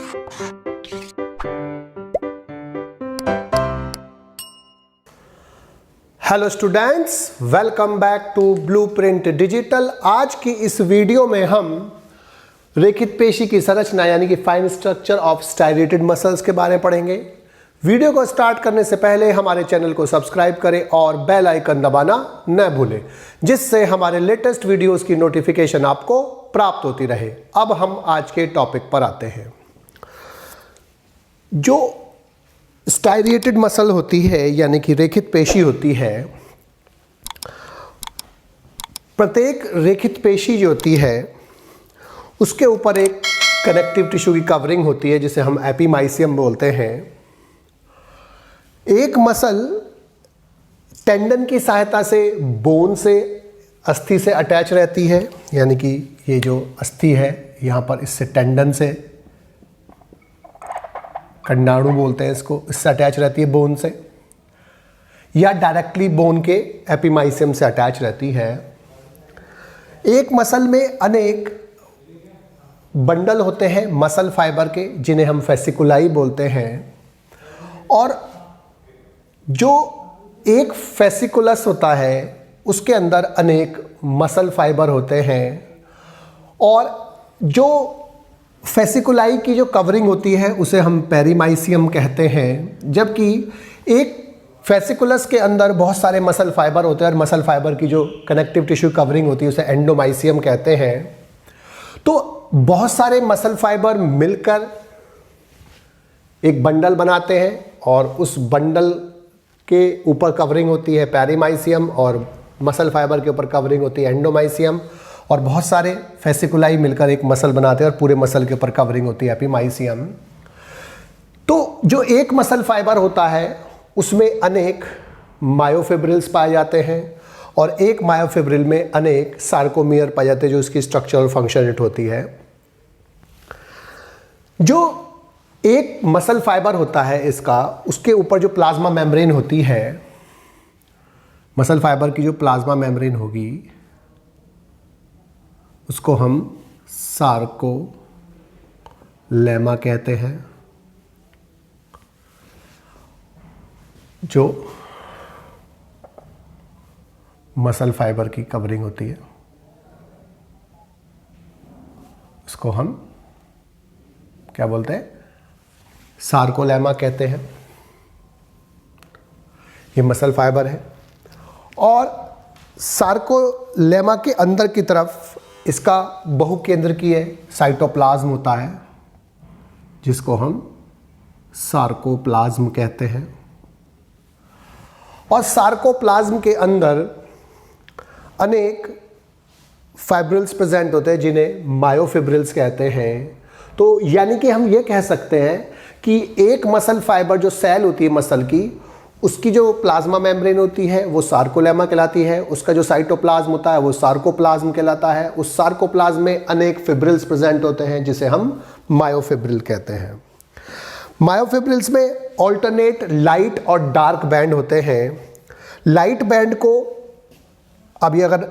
Hello students, welcome back to blueprint digital. आज की इस वीडियो में हम रेखित पेशी की संरचना यानी कि फाइन स्ट्रक्चर ऑफ स्टाइरेटेड मसल्स के बारे में पढ़ेंगे। वीडियो को स्टार्ट करने से पहले हमारे चैनल को सब्सक्राइब करें और बेल आइकन दबाना न भूलें, जिससे हमारे लेटेस्ट वीडियोस की नोटिफिकेशन आपको प्राप्त होती रहे। अब हम आज के टॉपिक पर आते हैं। जो स्टाइरेटेड मसल होती है यानी कि रेखित पेशी होती है, प्रत्येक रेखित पेशी जो होती है उसके ऊपर एक कनेक्टिव टिश्यू की कवरिंग होती है जिसे हम एपीमाइसियम बोलते हैं। एक मसल टेंडन की सहायता से बोन से, अस्थि से अटैच रहती है, यानी कि ये जो अस्थि है यहाँ पर इससे टेंडन से, कंडाणु बोलते हैं इसको, इससे अटैच रहती है बोन से, या डायरेक्टली बोन के एपीमाइसियम से अटैच रहती है। एक मसल में अनेक बंडल होते हैं मसल फाइबर के, जिन्हें हम फेसिकुलाई बोलते हैं। और जो एक फेसिकुलस होता है उसके अंदर अनेक मसल फाइबर होते हैं। और जो फेसिकुलाई की जो कवरिंग होती है उसे हम पेरीमाइसियम कहते हैं, जबकि एक फेसिकुलस के अंदर बहुत सारे मसल फाइबर होते हैं और मसल फाइबर की जो कनेक्टिव टिश्यू कवरिंग होती है उसे एंडोमाइसियम कहते हैं। तो बहुत सारे मसल फाइबर मिलकर एक बंडल बनाते हैं और उस बंडल के ऊपर कवरिंग होती है पेरीमाइसियम और मसल फाइबर के ऊपर कवरिंग होती है एंडोमाइसियम, और बहुत सारे फेसिकुलाई मिलकर एक मसल बनाते हैं और पूरे मसल के ऊपर कवरिंग होती है एपीमाइसियम। तो जो एक मसल फाइबर होता है उसमें अनेक मायोफिब्रिल्स पाए जाते हैं और एक मायोफिब्रिल में अनेक सार्कोमियर पाए जाते हैं, जो इसकी स्ट्रक्चरल फंक्शन यूनिट होती है। जो एक मसल फाइबर होता है इसका, उसके ऊपर जो प्लाज्मा मेम्ब्रेन होती है, मसल फाइबर की जो प्लाज्मा मेम्ब्रेन होगी उसको हम सार्कोलेमा कहते हैं, जो मसल फाइबर की कवरिंग होती है उसको हम क्या बोलते हैं, सार्कोलेमा कहते हैं। ये मसल फाइबर है और सार्कोलेमा के अंदर की तरफ इसका बहुकेंद्रकीय साइटोप्लाज्म होता है जिसको हम सार्कोप्लाज्म कहते हैं। और सार्कोप्लाज्म के अंदर अनेक फाइब्रिल्स प्रेजेंट होते हैं जिन्हें मायोफिब्रिल्स कहते हैं। तो यानी कि हम ये कह सकते हैं कि एक मसल फाइबर जो सेल होती है मसल की, उसकी जो प्लाज्मा मेम्ब्रेन होती है वो सार्कोलेमा कहलाती है, उसका जो साइटोप्लाज्म होता है वो सार्कोप्लाज्म कहलाता है। उस सार्कोप्लाज्म में अनेक फिब्रिल्स प्रेजेंट होते हैं जिसे हम मायोफिब्रिल कहते हैं। मायोफिब्रिल्स में ऑल्टरनेट लाइट और डार्क बैंड होते हैं। लाइट बैंड को, अभी अगर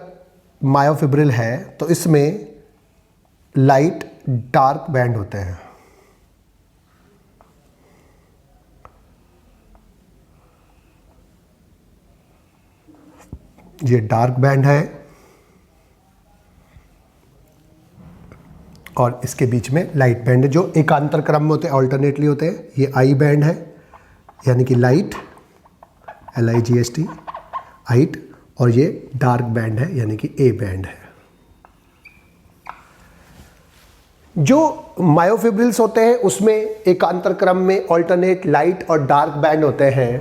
मायोफिब्रिल है तो इसमें लाइट डार्क बैंड होते हैं। ये डार्क बैंड है और इसके बीच में लाइट बैंड है, जो एकांतर क्रम में होते हैं, ऑल्टरनेटली होते हैं। ये आई बैंड है यानी कि लाइट, LIGHT, हाइट, और ये डार्क बैंड है यानी कि ए बैंड है। जो मायोफिब्रिल्स होते हैं उसमें एकांतर क्रम में ऑल्टरनेट लाइट और डार्क बैंड होते हैं,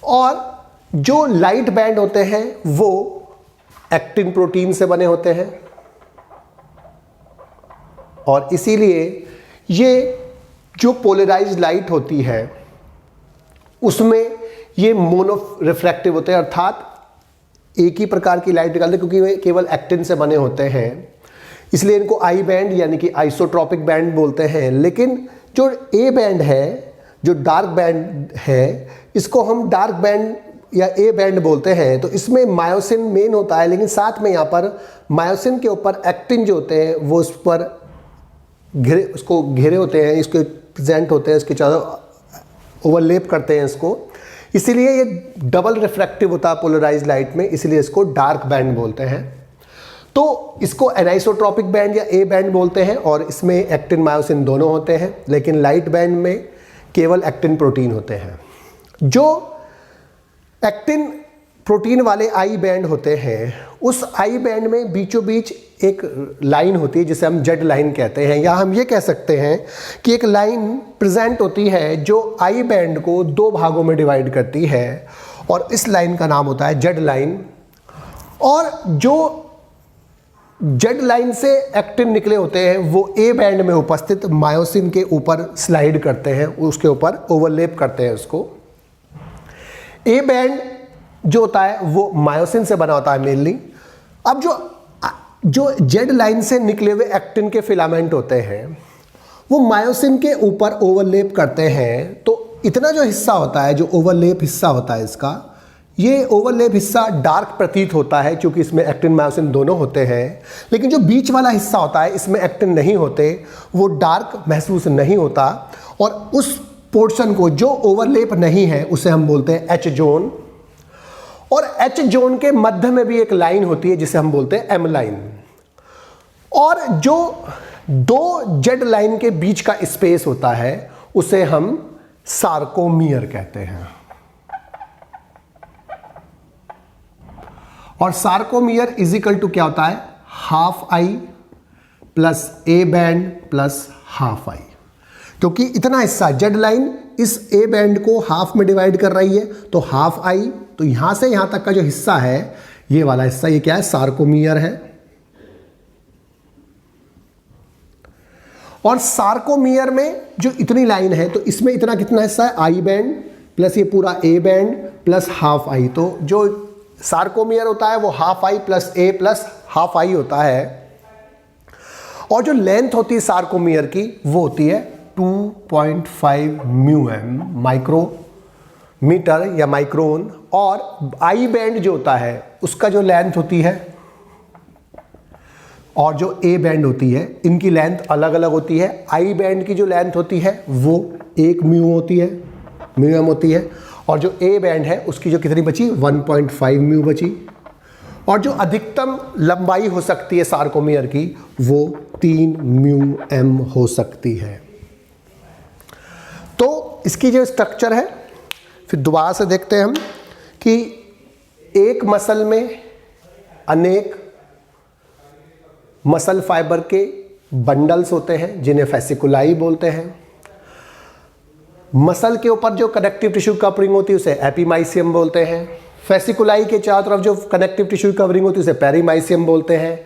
और जो लाइट बैंड होते हैं वो एक्टिन प्रोटीन से बने होते हैं। और इसीलिए ये जो पोलराइज्ड लाइट होती है उसमें ये मोनो रिफ्रैक्टिव होते हैं, अर्थात एक ही प्रकार की लाइट निकालते हैं क्योंकि वे केवल एक्टिन से बने होते हैं। इसलिए इनको आई बैंड यानी कि आइसोट्रॉपिक बैंड बोलते हैं। लेकिन जो ए बैंड है, जो डार्क बैंड है, इसको हम डार्क बैंड या ए बैंड बोलते हैं। तो इसमें मायोसिन मेन होता है, लेकिन साथ में यहाँ पर मायोसिन के ऊपर एक्टिन जो होते हैं वो उस पर उसको घेरे होते हैं, इसके प्रेजेंट होते हैं, इसके चारों ओवरलेप करते हैं इसको, इसीलिए ये डबल रिफ्रैक्टिव होता है पोलराइज्ड लाइट में, इसीलिए इसको डार्क बैंड बोलते हैं। तो इसको एनाइसोट्रॉपिक बैंड या ए बैंड बोलते हैं और इसमें एक्टिन मायोसिन दोनों होते हैं, लेकिन लाइट बैंड में केवल एक्टिन प्रोटीन होते हैं। जो एक्टिन प्रोटीन वाले आई बैंड होते हैं, उस आई बैंड में बीचों बीच एक लाइन होती है जिसे हम जेड लाइन कहते हैं, या हम ये कह सकते हैं कि एक लाइन प्रेजेंट होती है जो आई बैंड को दो भागों में डिवाइड करती है, और इस लाइन का नाम होता है जेड लाइन। और जो जेड लाइन से एक्टिन निकले होते हैं वो ए बैंड में उपस्थित मायोसिन के ऊपर स्लाइड करते हैं, उसके ऊपर ओवरलेप करते हैं उसको। ए बैंड जो होता है वो मायोसिन से बना होता है मेनली। अब जो जेड लाइन से निकले हुए एक्टिन के फिलामेंट होते हैं वो मायोसिन के ऊपर ओवरलेप करते हैं, तो इतना जो हिस्सा होता है, जो ओवरलेप हिस्सा होता है इसका, ये ओवरलेप हिस्सा डार्क प्रतीत होता है क्योंकि इसमें एक्टिन मायोसिन दोनों होते हैं। लेकिन जो बीच वाला हिस्सा होता है, इसमें एक्टिन नहीं होते, वो डार्क महसूस नहीं होता, और उस पोर्शन को जो ओवरलेप नहीं है उसे हम बोलते हैं एच जोन। और एच जोन के मध्य में भी एक लाइन होती है जिसे हम बोलते हैं एम लाइन। और जो दो जेड लाइन के बीच का स्पेस होता है उसे हम सार्कोमियर कहते हैं। और सार्कोमियर इज इक्वल टू क्या होता है, half I plus A band plus half I, क्योंकि इतना हिस्सा जेड लाइन इस ए बैंड को हाफ में डिवाइड कर रही है, तो हाफ आई, तो यहां से यहां तक का जो हिस्सा है, ये वाला हिस्सा, ये क्या है, सार्कोमियर है। और सार्कोमियर में जो इतनी लाइन है, तो इसमें इतना कितना हिस्सा है, आई बैंड प्लस ये पूरा A band plus half I. तो जो सार्कोमियर होता है वो half I plus A plus half I होता है। और जो लेंथ होती है सार्कोमियर की वो होती है 2.5 म्यूएम, माइक्रोमीटर या माइक्रोन। और आई बैंड जो होता है उसका जो लेंथ होती है और जो ए बैंड होती है, इनकी लेंथ अलग अलग होती है। आई बैंड की जो लेंथ होती है वो 1 म्यू होती है, म्यूएम होती है, और जो ए बैंड है उसकी जो कितनी बची, 1.5 म्यू बची। और जो अधिकतम लंबाई हो सकती है सार्कोमियर की वो 3 म्यू एम हो सकती है। तो इसकी जो स्ट्रक्चर है, फिर दोबारा से देखते हैं हम कि एक मसल में अनेक मसल फाइबर के बंडल्स होते हैं जिन्हें फेसिकुलाई बोलते हैं। मसल के ऊपर जो कनेक्टिव टिश्यू कवरिंग होती है उसे एपीमाइसियम बोलते हैं। फेसिकुलाई के चारों तरफ जो कनेक्टिव टिश्यू कवरिंग होती है उसे पेरीमाइसियम बोलते हैं।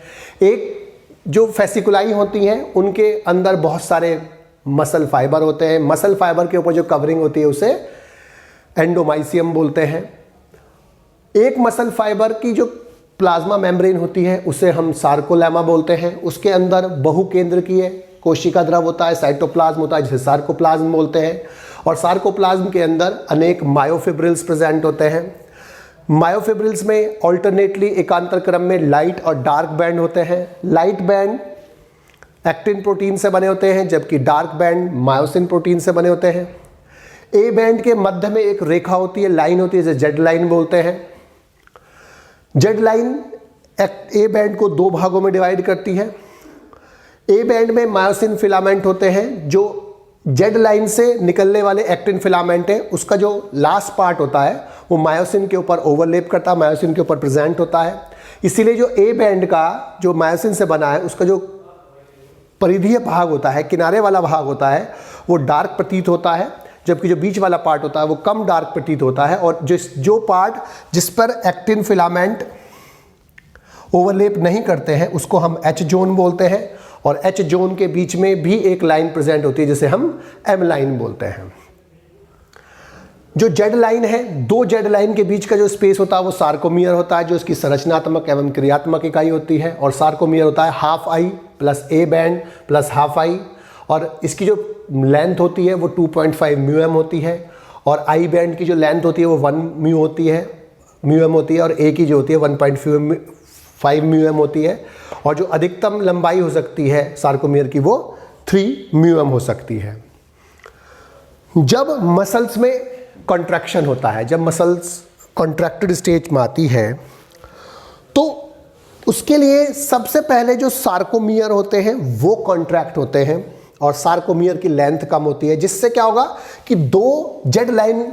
एक जो फेसिकुलाई होती हैं उनके अंदर बहुत सारे मसल फाइबर होते हैं। मसल फाइबर के ऊपर जो कवरिंग होती है उसे एंडोमाइसियम बोलते हैं। एक मसल फाइबर की जो प्लाज्मा मेम्ब्रेन होती है उसे हम सार्कोलेमा बोलते हैं। उसके अंदर बहुकेंद्रकीय कोशिका द्रव होता है, साइटोप्लाज्म होता है जिसे सार्कोप्लाज्म बोलते हैं। और सार्कोप्लाज्म के अंदर अनेक मायोफिब्रिल्स प्रेजेंट होते हैं। मायोफिब्रिल्स में ऑल्टरनेटली एकांतर क्रम में लाइट और डार्क बैंड होते हैं। लाइट बैंड एक्टिन प्रोटीन से बने होते हैं जबकि डार्क बैंड मायोसिन प्रोटीन से बने होते हैं। ए बैंड के मध्य में एक रेखा होती है, लाइन होती है जिसे जेड लाइन बोलते हैं। जेड लाइन ए बैंड को दो भागों में डिवाइड करती है। ए बैंड में मायोसिन फिलामेंट होते हैं। जो जेड लाइन से निकलने वाले एक्टिन फिलामेंट है उसका जो लास्ट पार्ट होता है वो मायोसिन के ऊपर ओवरलेप करता है, मायोसिन के ऊपर प्रेजेंट होता है। इसीलिए जो ए बैंड का जो मायोसिन से बना है उसका जो परिधीय भाग होता है, किनारे वाला भाग होता है, वो डार्क प्रतीत होता है, जबकि जो बीच वाला पार्ट होता है वो कम डार्क प्रतीत होता है। और जो पार्ट जिस पर एक्टिन फिलामेंट ओवरलेप नहीं करते हैं उसको हम एच जोन बोलते हैं। और एच जोन के बीच में भी एक लाइन प्रेजेंट होती है जिसे हम एम लाइन बोलते हैं। जो जेड लाइन है, दो जेड लाइन के बीच का जो स्पेस होता है वो सार्कोमियर होता है, जो इसकी संरचनात्मक एवं क्रियात्मक इकाई होती है। और सार्कोमियर होता है half I plus A band plus half I. और इसकी जो लेंथ होती है वो 2.5 म्यूएम होती है। और आई बैंड की जो लेंथ होती है वो 1 म्यूएम होती है। और ए की जो होती है 1.5 म्यूएम होती है। और जो अधिकतम लंबाई हो सकती है सार्कोमियर की वो 3 म्यूएम हो सकती है। जब मसल्स में कॉन्ट्रैक्शन होता है, जब मसल्स कॉन्ट्रैक्टेड स्टेज में आती है, तो उसके लिए सबसे पहले जो सार्कोमियर होते हैं वो कॉन्ट्रैक्ट होते हैं और सार्कोमियर की लेंथ कम होती है, जिससे क्या होगा कि 2 जेड लाइन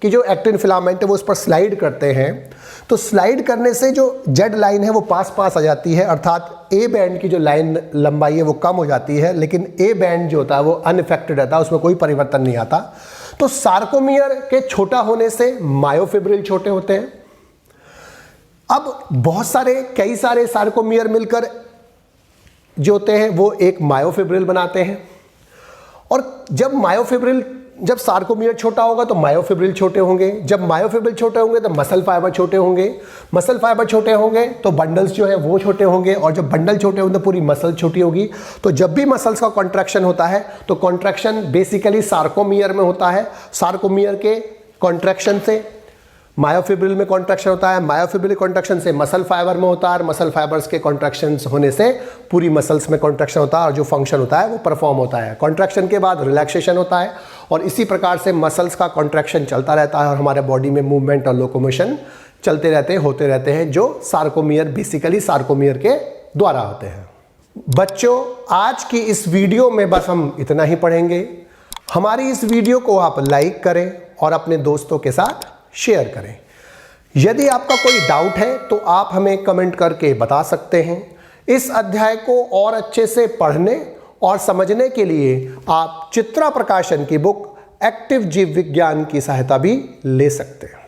की जो एक्टिन फिलामेंट है वो उस पर स्लाइड करते हैं। तो स्लाइड करने से जो जेड लाइन है वो पास पास आ जाती है, अर्थात ए बैंड की जो लाइन लंबाई है वो कम हो जाती है, लेकिन ए बैंड जो होता है वो अनइफेक्टेड रहता है, उसमें कोई परिवर्तन नहीं आता। तो सार्कोमियर के छोटा होने से मायोफिब्रिल छोटे होते हैं। अब कई सारे सार्कोमियर मिलकर जो होते हैं वो एक मायोफिब्रिल बनाते हैं, और जब सार्कोमियर छोटा होगा तो मायोफिब्रिल छोटे होंगे, जब मायोफिब्रिल छोटे होंगे तो मसल फाइबर छोटे होंगे, मसल फाइबर छोटे होंगे तो बंडल्स जो है वो छोटे होंगे, और जब बंडल छोटे होंगे तो पूरी मसल छोटी होगी। तो जब भी मसल्स का कॉन्ट्रैक्शन होता है तो कॉन्ट्रैक्शन बेसिकली सार्कोमियर में होता है। सार्कोमियर के कॉन्ट्रैक्शन से मायोफिब्रिल में कॉन्ट्रैक्शन होता है, मायोफिब्रिल कॉन्ट्रैक्शन से मसल फाइबर में होता है, और मसल फाइबर्स के कॉन्ट्रैक्शन होने से पूरी मसल्स में कॉन्ट्रैक्शन होता है और जो फंक्शन होता है वो परफॉर्म होता है। कॉन्ट्रैक्शन के बाद रिलैक्सेशन होता है, और इसी प्रकार से मसल्स का कॉन्ट्रैक्शन चलता रहता है और हमारे बॉडी में मूवमेंट और लोकोमोशन चलते रहते हैं, होते रहते हैं, जो सार्कोमियर बेसिकली सार्कोमियर के द्वारा होते हैं। बच्चों, आज की इस वीडियो में बस हम इतना ही पढ़ेंगे। हमारी इस वीडियो को आप लाइक करें और अपने दोस्तों के साथ शेयर करें। यदि आपका कोई डाउट है तो आप हमें कमेंट करके बता सकते हैं। इस अध्याय को और अच्छे से पढ़ने और समझने के लिए आप चित्रा प्रकाशन की बुक एक्टिव जीव विज्ञान की सहायता भी ले सकते हैं।